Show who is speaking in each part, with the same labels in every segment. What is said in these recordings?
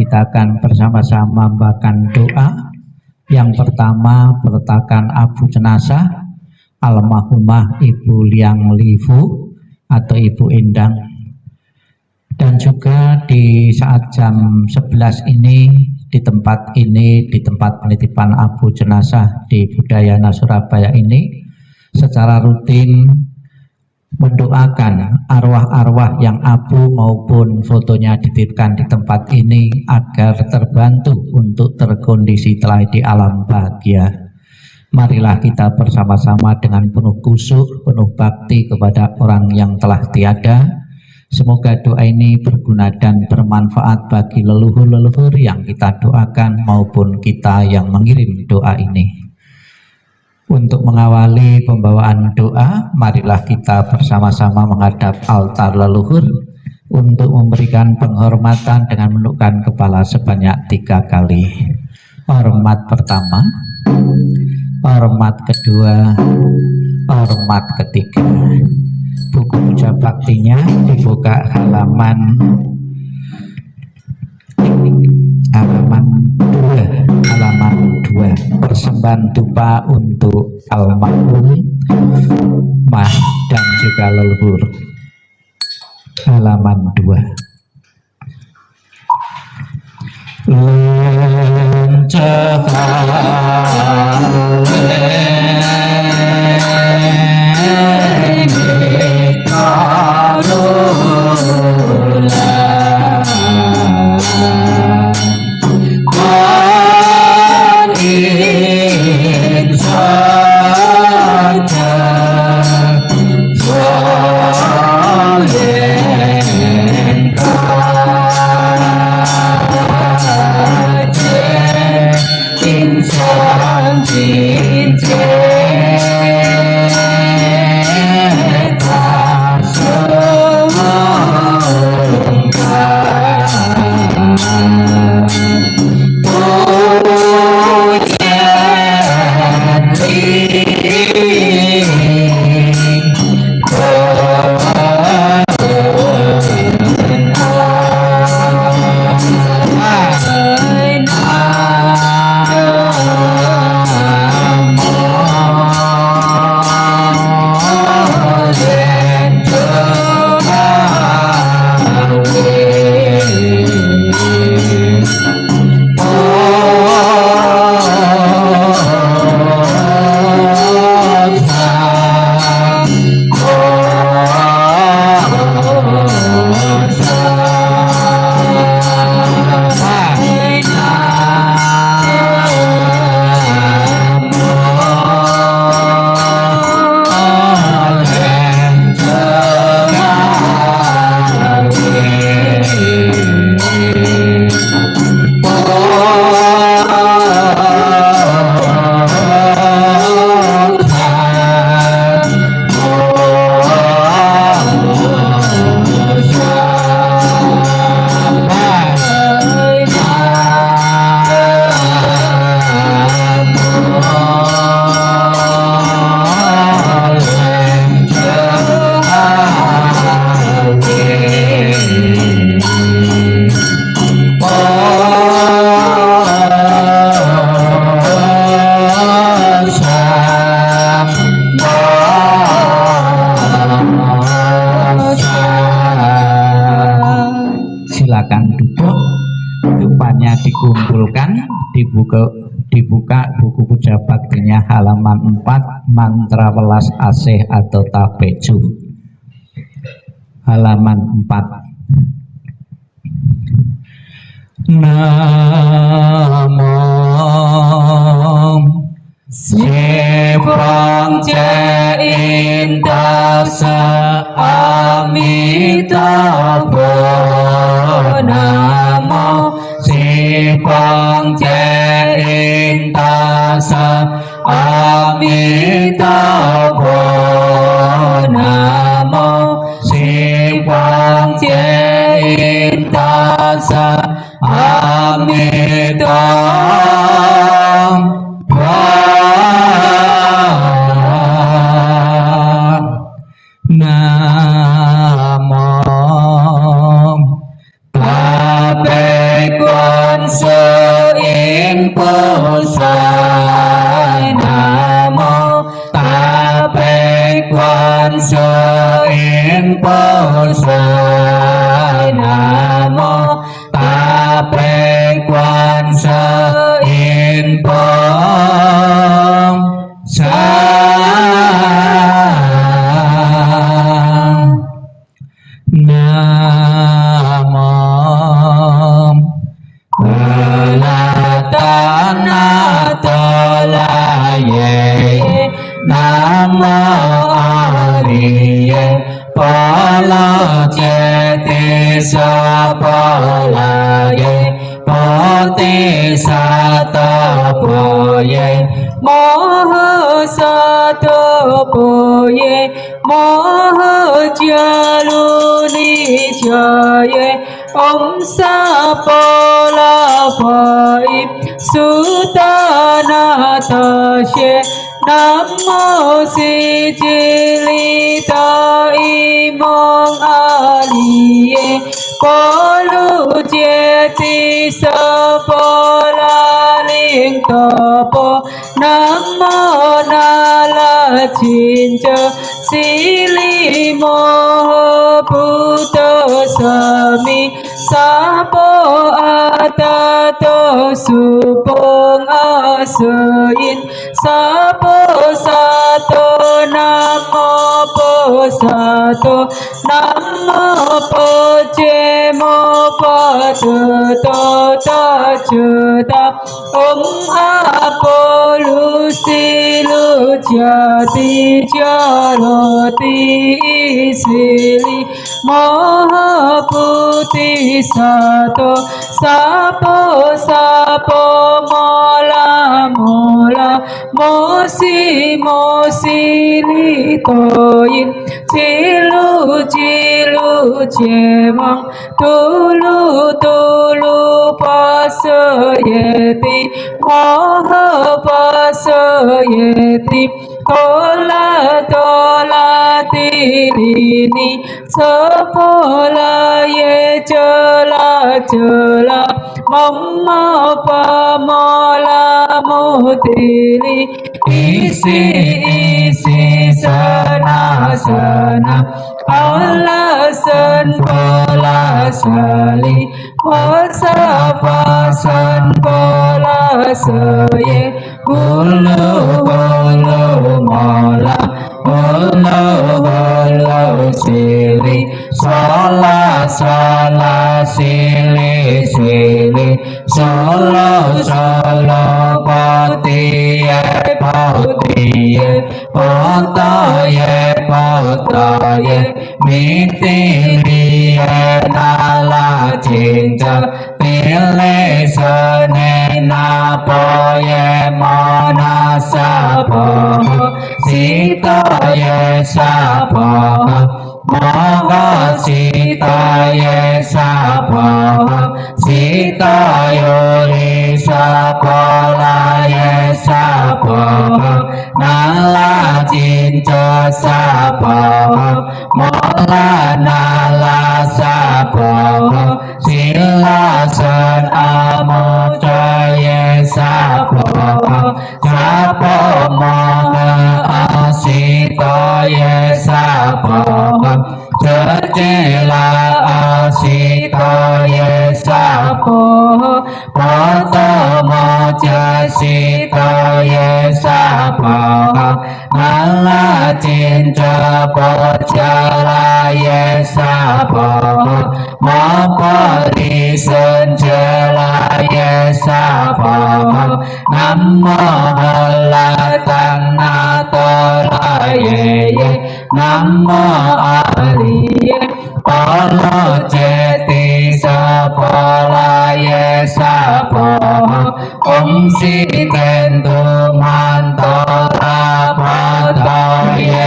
Speaker 1: kita akan bersama-sama membacakan doa. Yang pertama, peletakan abu jenazah almarhumah Ibu Liang Livu atau Ibu Endang. Dan juga di saat jam 11 ini, di tempat penitipan abu jenazah di Budayana Surabaya ini, secara rutin mendoakan arwah-arwah yang abu maupun fotonya dititipkan di tempat ini agar terbantu untuk terkondisi telah di alam bahagia. Marilah kita bersama-sama dengan penuh khusyuk, penuh bakti kepada orang yang telah tiada. Semoga doa ini berguna dan bermanfaat bagi leluhur-leluhur yang kita doakan maupun kita yang mengirim doa ini. Untuk mengawali pembawaan doa, marilah kita bersama-sama menghadap altar leluhur untuk memberikan penghormatan dengan menundukkan kepala sebanyak 3 kali. Hormat pertama, hormat kedua, hormat ketiga. Buku puja baktinya dibuka halaman 2, persembahan dupa untuk almarhum Mah dan juga leluhur, halaman 2. Silakan duduk, dupanya dikumpulkan, dibuka buku puja baktinya halaman 4, mantra welas asih atau tapeju, halaman 4. Namo Sipang Intasa Amitabha. Namo Sipang Intasa Amitabha. Namo Sipang Intasa Amitabha. Namo Tape in pusai namo tape quan sơ in pusai namo tape quan sơ in pusai namo Tolaye Namo Ariye Pala Ceti Sapalaye Poti Satapoye Moha Satapoye Moha Jaluni Jaye Om Sapala Pai Sutana Tashe Namo Sicilita Imong Aliye Polu Jeti Sapala Ling Topo Namo Nala Cinca Sili Moho Buddha Sami Sapo Atato Supong Asain Sapo Sato Namo Po Sato Namo Po Jemo Patuto Taceta Om Apolu Silu Jati Jaroti Sili Moha Putih Sato Sapo Sapo Mola Mola Mosi Mosi Litoin Cilu Cilu Cemang Tulu Tulu Pasayeti Moha Pasayeti Tola Tola Tilini Sepola Ye Cela Cela Mama Pamola Mutili Isi Isi Sana Sana Alasan Pola Sali Wasa Pasan Pola Saye Hulu Hulu Mola Hulu Hulu Sili Sola Sola Sili Sili Solo Solo Patiye Patiye Potaye Potaye Mitiliye Nala Cinca Pile Sene Napoye Mona Sapo Sitaye Sapo Moga Sitaye Sapo Sitayoli Sapolaye Sapo Nala Cinca Sapo Mola Nala Sapo Silasan Amocaye Sapo Sapo Moga Asitaye Sapo Cecela Asitaye Sapo Poto Moca Sitaye Sapo Nala Cinca Pocalaye Sapo Mopoli Sencelaye Sapo Namo Halatan Natolaye Namo Aliye Polo Jeti Sapolaye Sapo Om Sitentu Mantola Patoye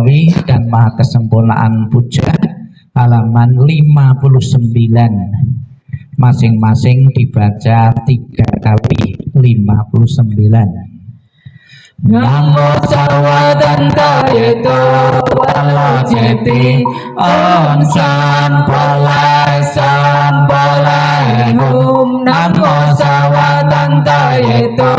Speaker 1: Gawi dan Maha Kesempurnaan Puja halaman 59, masing-masing dibaca 3 kali. 59. Namo Sarwadanta Yeto Walo Jeti Om Sampolai Sampolai Hum. Namo Sarwadanta Yeto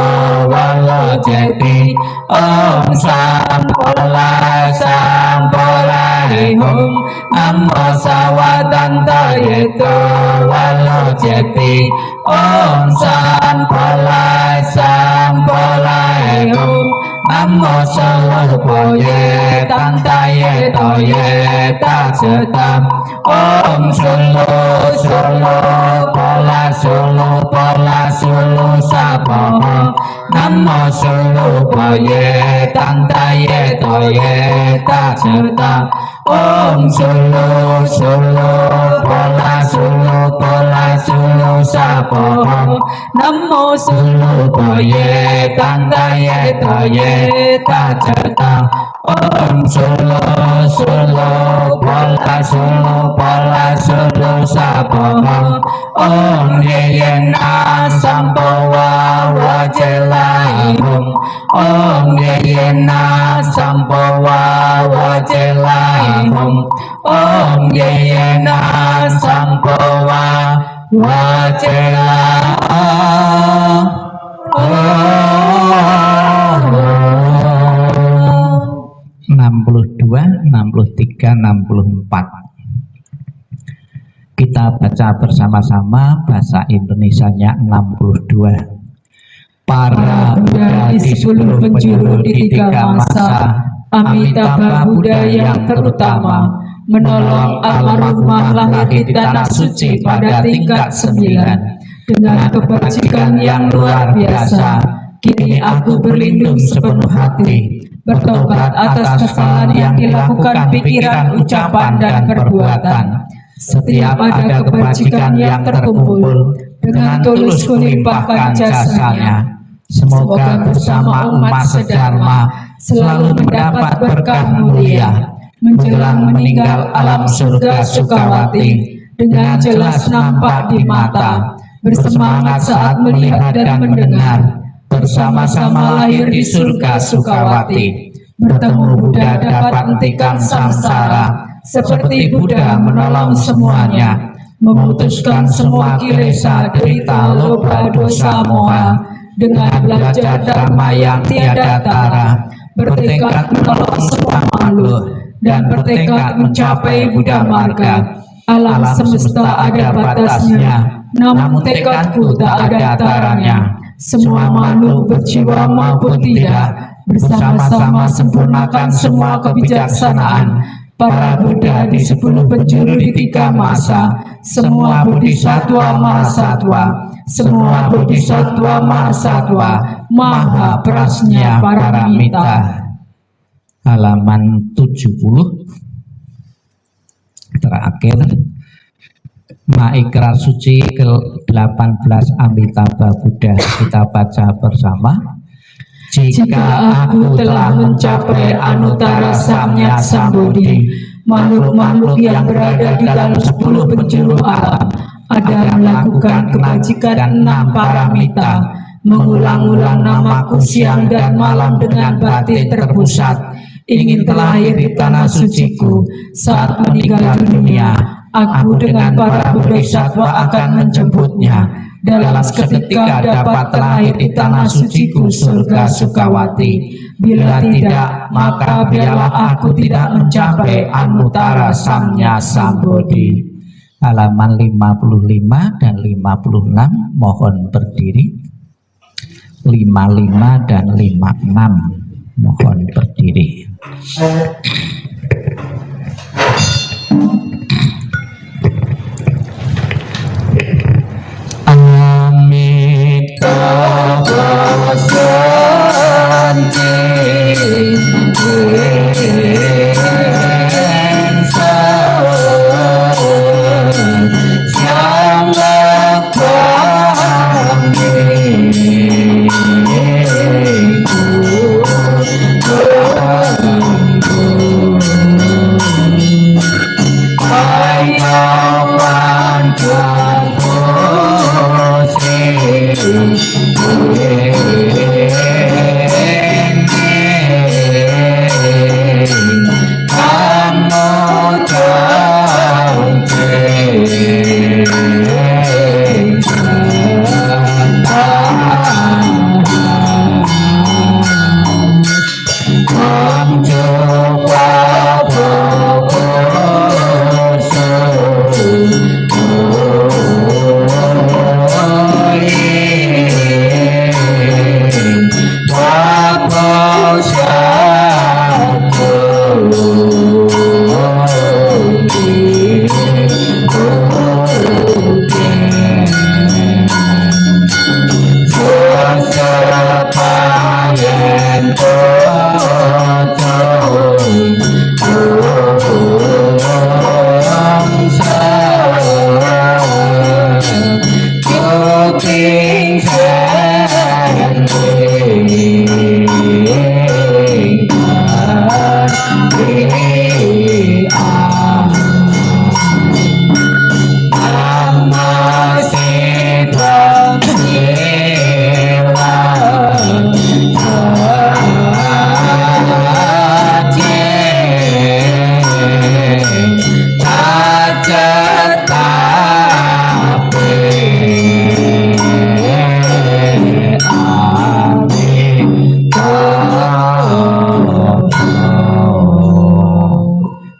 Speaker 1: Walo Jeti Om Sampolai Sampolai Hum. Namo Sarwadanta Yeto Walo Jeti Om Sampolai Sampolai Hum. Namo Salupa Ye Tanta Ye Toye Tacetam Om Sulu Sulu Pola Sulu Pola Sulu Sapoho. Namo Salupa Ye Tanta Ye Toye Tacetam Om Sulu Sulu Pola Sulu Pola Sulu Sapoho. Namo Salupa Ye Tanta Ye Toye Tacata Om Sulu Sulu Pola Sulu Pola Sulu Sapoho. Om Yeyen Asampowa Wajelai Hum. Om Yeyen Asampowa Wajelai Hum. Om Yeyen Asampowa Wajelai 62, 63, 64. Kita baca bersama-sama bahasa Indonesianya 62. Para Buddha di 10 penjuru di 3 masa, Amitabha Buddha yang terutama, menolong almarhumah lahir di tanah suci pada tingkat 9 dengan kebajikan yang luar biasa. Kini aku berlindung sepenuh hati, bertobat atas kesalahan yang dilakukan pikiran, ucapan, dan perbuatan. Setiap ada kebajikan yang terkumpul, dengan tulus kulimpahkan jasanya. Semoga bersama umat sedharma selalu mendapat berkah mulia. Menjelang meninggal alam surga Sukawati dengan jelas nampak di mata, bersemangat saat melihat dan mendengar, bersama-sama lahir di surga Sukawati. Bertemu Buddha dapat hentikan samsara, seperti Buddha menolong semuanya, memutuskan semua kilesa, derita, loba, dosa, moha, dengan belajar dharma yang tiada tara, bertekad menolong semua makhluk, dan bertekad mencapai Buddha Marga. Alam semesta ada batasnya, namun tekadku tak ada taranya. Semua makhluk berjiwa maupun tidak, bersama-sama sempurnakan semua kebijaksanaan. Para Buddha di 10 penjuru di 3 masa, semua Bodhisattva Mahasatwa, semua Bodhisattva Mahasatwa, Maha Prasnya Paramita. Halaman 70 terakhir. Maikrar suci ke-18 Amitabha Buddha, kita baca bersama. Jika aku telah mencapai Anuttara Samyak Sambodhi, makhluk-makhluk yang berada di dalam 10 penjuru alam ada melakukan kebajikan 6 paramita, mengulang-ulang namaku siang dan malam dengan batin terpusat, ingin terlahir di tanah suciku. Saat meninggal dunia, aku dengan para bodhisattva akan menjemputnya. Dalam seketika dapat terlahir di tanah suciku surga Sukawati. Bila tidak, maka biarlah aku tidak mencapai Anuttara Samnya Sambodhi. Halaman 55 dan 56 mohon berdiri. 55 dan 56 mohon berdiri.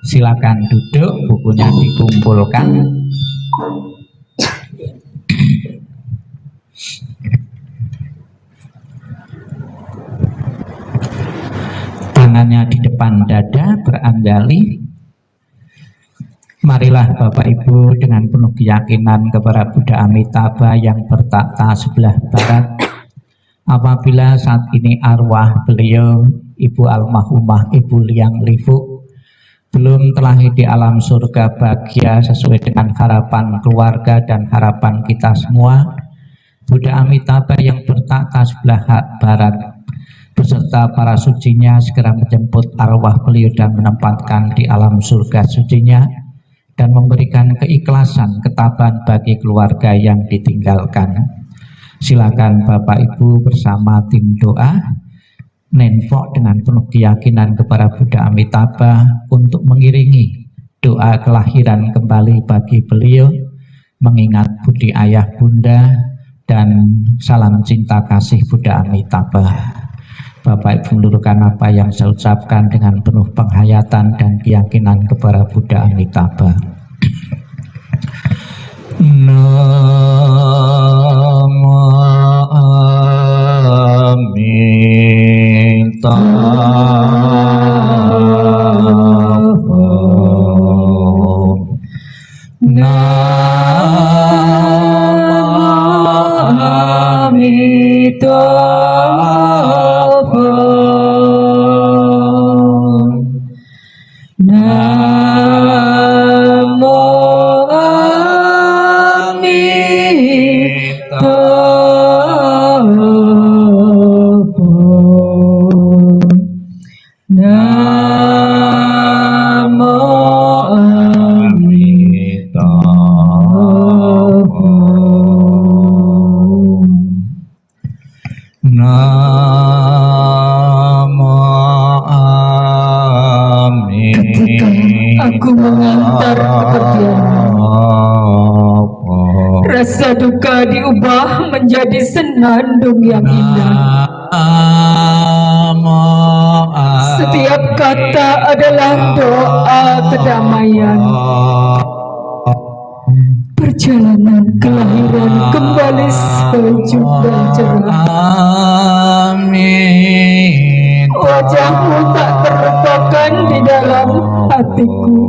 Speaker 1: Silakan duduk, bukunya dikumpulkan. Tangannya di depan dada, beranjali. Marilah Bapak Ibu dengan penuh keyakinan kepada Buddha Amitabha yang bertakhta sebelah barat. Apabila saat ini arwah beliau, Ibu almarhumah Ibu Liang Lifu, belum terlahir di alam surga bahagia sesuai dengan harapan keluarga dan harapan kita semua, Buddha Amitabha yang bertakhta sebelah barat beserta para sucinya segera menjemput arwah beliau dan menempatkan di alam surga sucinya dan memberikan keikhlasan, ketabahan bagi keluarga yang ditinggalkan. Silakan Bapak Ibu bersama tim doa nenfok dengan penuh keyakinan kepada Buddha Amitabha untuk mengiringi doa kelahiran kembali bagi beliau, mengingat budi ayah bunda dan salam cinta kasih Buddha Amitabha. Bapak Ibu menurutkan apa yang saya ucapkan dengan penuh penghayatan dan keyakinan kepada Buddha Amitabha. Namo
Speaker 2: Aku mengantar kepergianmu, rasa duka diubah menjadi senandung yang indah. Setiap kata adalah doa kedamaian. Perjalanan kelahiran kembali sejuk dan cerah. Wajahmu tak terlupakan di dalam hatiku.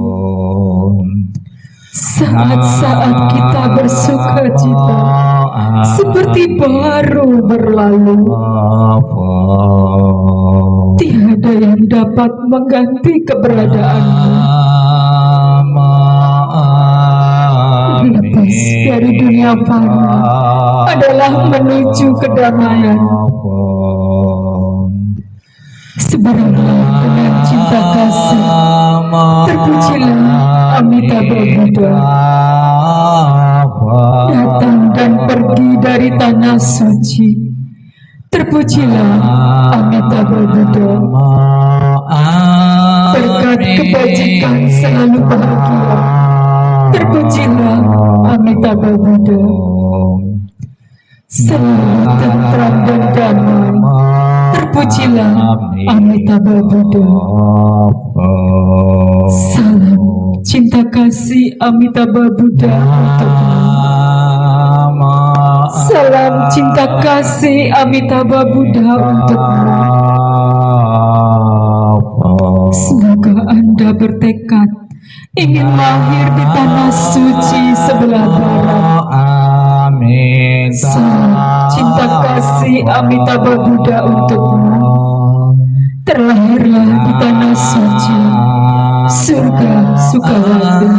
Speaker 2: Saat-saat kita bersuka cita seperti baru berlalu. Tiada yang dapat mengganti keberadaanmu. Lepas dari dunia fana adalah menuju kedamaian. Sebaranglah dengan cinta kasih, terpujilah Amitabha Buddha, datang dan pergi dari tanah suci. Terpujilah Amitabha Buddha. Berkat kebajikan selalu bahagia. Terpujilah Amitabha Buddha. Selalu tentram dan damai. Terpujilah Amitabha Buddha. Salam cinta kasih Amitabha Buddha untukmu. Salam cinta kasih Amitabha Buddha untukmu. Semoga Anda bertekad ingin lahir di tanah suci sebelah barat. Salam cinta kasih Amitabha Buddha untukmu. Terlahirlah di tanah suci, surga Sukawati.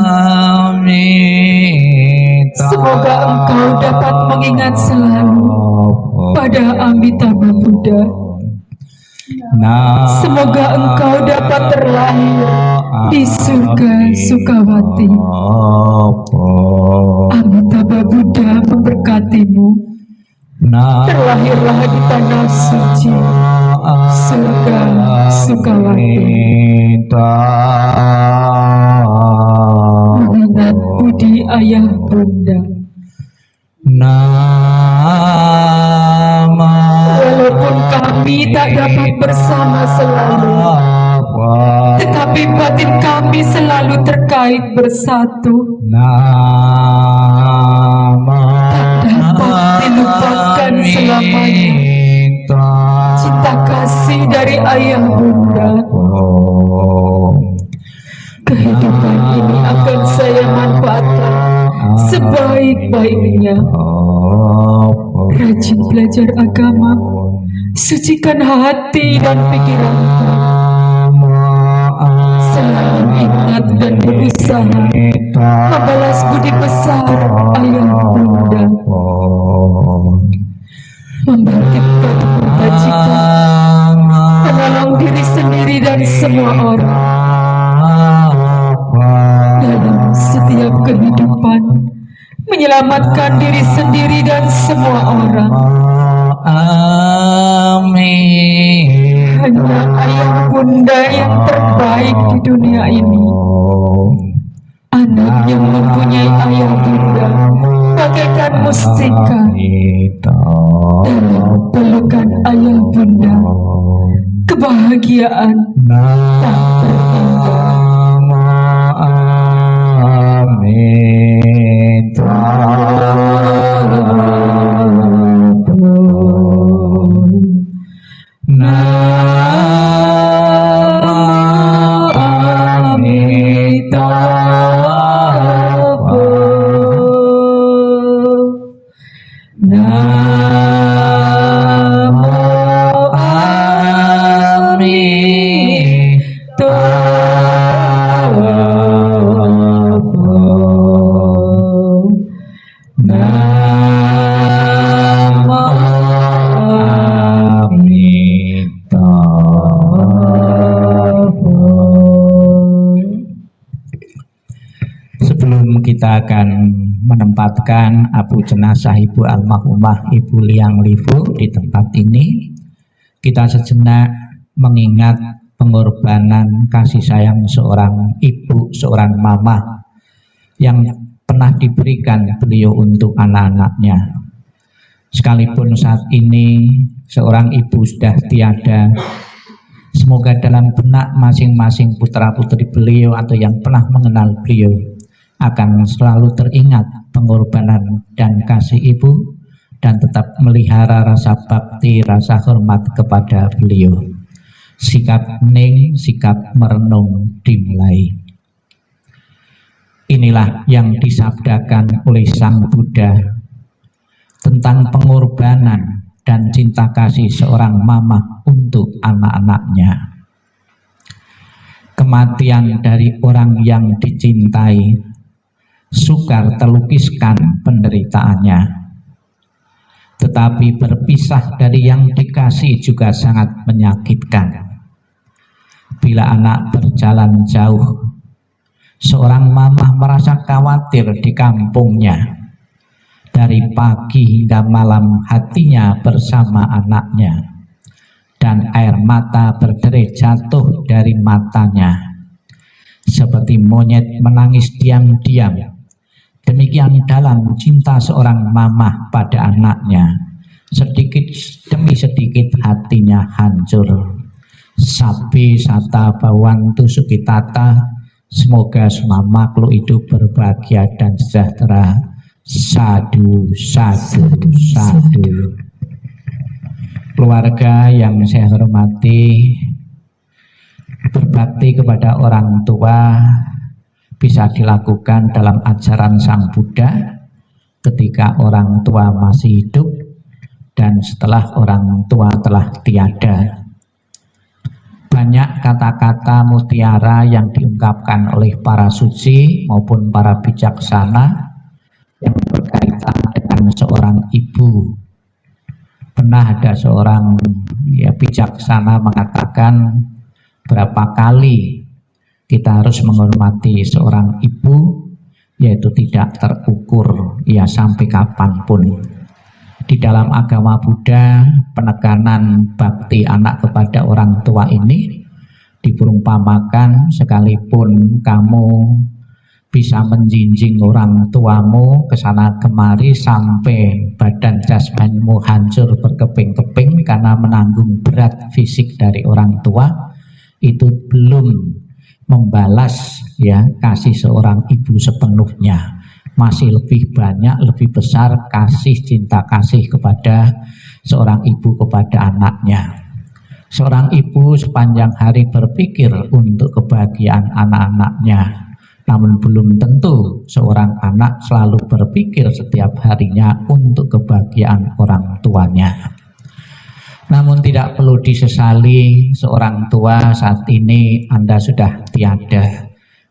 Speaker 2: Semoga engkau dapat mengingat selalu pada Amitabha Buddha. Semoga engkau dapat terlahir di surga Sukawati. Amitabha Buddha memberkatimu. Terlahirlah di tanah suci, surga Sukawati. Mengingat budi ayah bunda. Walaupun kami tak dapat bersama selalu, tetapi batin kami selalu terkait bersatu. Tak dapat dilupakan selamanya cinta kasih dari ayah bunda. Kehidupan ini akan saya manfaatkan sebaik-baiknya. Rajin belajar agama, sucikan hati dan pikiranmu. Selalu ingat dan berusaha membalas budi besar ayah bunda. Membangkitkan kebajikan, menolong diri sendiri dan semua orang. Dalam setiap kehidupan, menyelamatkan diri sendiri dan semua orang. Hanya ayah bunda yang terbaik di dunia ini. Anak yang mempunyai ayah bunda bagaikan mustika. Dalam pelukan ayah bunda, kebahagiaan tak terhingga.
Speaker 1: Sebelum kita akan menempatkan abu jenazah Ibu almarhumah Ibu Liang Lifu di tempat ini, kita sejenak mengingat pengorbanan kasih sayang seorang ibu, seorang mama yang pernah diberikan beliau untuk anak-anaknya. Sekalipun saat ini seorang ibu sudah tiada, semoga dalam benak masing-masing putra-putri beliau atau yang pernah mengenal beliau akan selalu teringat pengorbanan dan kasih ibu dan tetap melihara rasa bakti, rasa hormat kepada beliau. Sikap hening, sikap merenung dimulai. Inilah yang disabdakan oleh Sang Buddha tentang pengorbanan dan cinta kasih seorang mama untuk anak-anaknya. Kematian dari orang yang dicintai sukar terlukiskan penderitaannya, tetapi berpisah dari yang dikasih juga sangat menyakitkan. Bila anak berjalan jauh, seorang mamah merasa khawatir di kampungnya, Dari pagi hingga malam hatinya bersama anaknya, dan air mata berderai jatuh dari matanya. Seperti monyet menangis diam-diam, demikian dalam cinta seorang mamah pada anaknya. Sedikit demi sedikit hatinya hancur. Sabi sata bawantu sukitata, semoga semua makhluk hidup berbahagia dan sejahtera. Sadu, sadu, sadu. Keluarga yang saya hormati, berbakti kepada orang tua bisa dilakukan dalam ajaran Sang Buddha ketika orang tua masih hidup dan setelah orang tua telah tiada. Banyak kata-kata mutiara yang diungkapkan oleh para suci maupun para bijaksana yang berkaitan dengan seorang ibu. Pernah ada seorang bijaksana mengatakan, berapa kali kita harus menghormati seorang ibu, yaitu tidak terukur, ya sampai kapanpun. Di dalam agama Buddha, penekanan bakti anak kepada orang tua ini diperumpamakan, sekalipun kamu bisa menjinjing orang tuamu kesana kemari sampai badan jasmanimu hancur berkeping-keping karena menanggung berat fisik dari orang tua, itu belum membalas ya kasih seorang ibu sepenuhnya. Masih lebih banyak, lebih besar kasih cinta kasih kepada seorang ibu kepada anaknya. Seorang ibu sepanjang hari berpikir untuk kebahagiaan anak-anaknya, namun belum tentu seorang anak selalu berpikir setiap harinya untuk kebahagiaan orang tuanya. Namun tidak perlu disesali seorang tua saat ini Anda sudah tiada.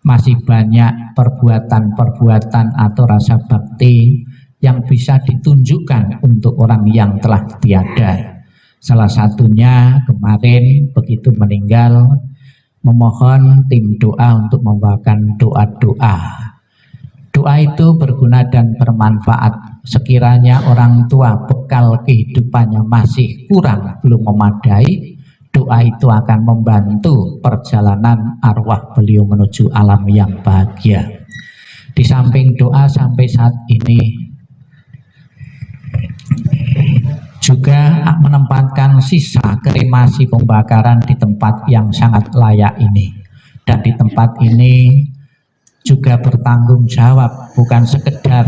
Speaker 1: Masih banyak perbuatan-perbuatan atau rasa bakti yang bisa ditunjukkan untuk orang yang telah tiada. Salah satunya kemarin begitu meninggal, memohon tim doa untuk membawakan doa-doa. Doa itu berguna dan bermanfaat. Sekiranya orang tua bekal kehidupannya masih kurang, belum memadai, doa itu akan membantu perjalanan arwah beliau menuju alam yang bahagia. Di samping doa sampai saat ini juga menempatkan sisa kremasi pembakaran di tempat yang sangat layak ini. Dan di tempat ini juga bertanggung jawab, bukan sekedar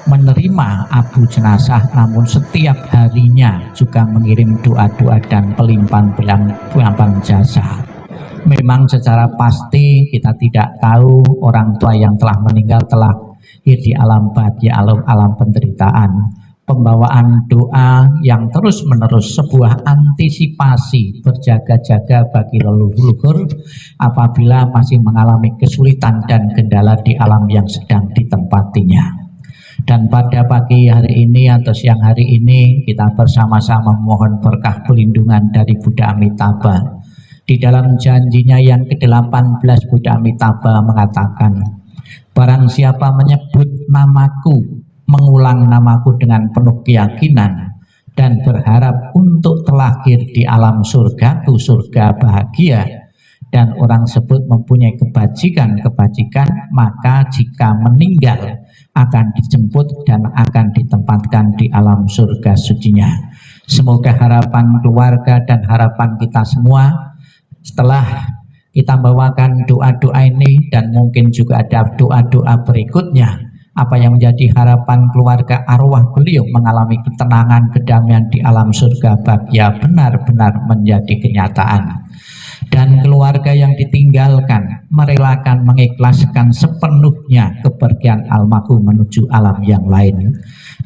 Speaker 1: menerima abu jenazah, namun setiap harinya juga mengirim doa-doa dan pelimpahan jasa. Memang secara pasti kita tidak tahu orang tua yang telah meninggal telah di alam bahagia, alam penderitaan. Pembawaan doa yang terus-menerus sebuah antisipasi berjaga-jaga bagi leluhur apabila masih mengalami kesulitan dan kendala di alam yang sedang ditempatinya. Dan pada pagi hari ini atau siang hari ini kita bersama-sama memohon berkah pelindungan dari Buddha Amitabha. Di dalam janjinya yang ke-18 Buddha Amitabha mengatakan, barang siapa menyebut namaku, mengulang namaku dengan penuh keyakinan dan berharap untuk terlahir di alam surga, surga bahagia, dan orang sebut mempunyai kebajikan, maka jika meninggal akan dijemput dan akan ditempatkan di alam surga sucinya. Semoga harapan keluarga dan harapan kita semua setelah kita bawakan doa-doa ini, dan mungkin juga ada doa-doa berikutnya, apa yang menjadi harapan keluarga arwah beliau mengalami ketenangan, kedamaian di alam surga bahagia benar-benar menjadi kenyataan. Dan keluarga yang ditinggalkan merelakan, mengikhlaskan sepenuhnya kepergian almarhum menuju alam yang lain.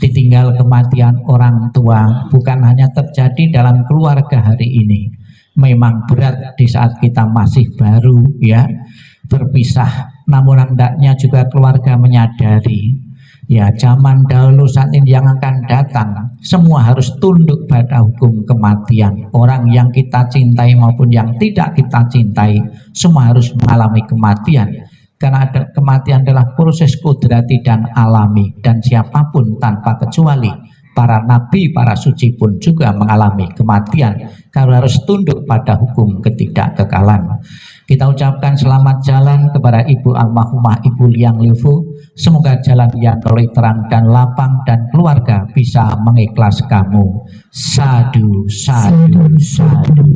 Speaker 1: Ditinggal kematian orang tua bukan hanya terjadi dalam keluarga hari ini, memang berat di saat kita masih baru ya berpisah. Namun hendaknya juga keluarga menyadari, ya zaman dahulu saat ini yang akan datang, semua harus tunduk pada hukum kematian. Orang yang kita cintai maupun yang tidak kita cintai, semua harus mengalami kematian. karena kematian adalah proses kudrati dan alami, dan siapapun tanpa kecuali para nabi, para suci pun juga mengalami kematian karena harus tunduk pada hukum ketidakkekalan. Kita ucapkan selamat jalan kepada Ibu almarhumah Ibu Liang Liu. Semoga jalan yang terlalu terang dan lapang, dan keluarga bisa mengikhlas kamu. Sadu, sadu, sadu.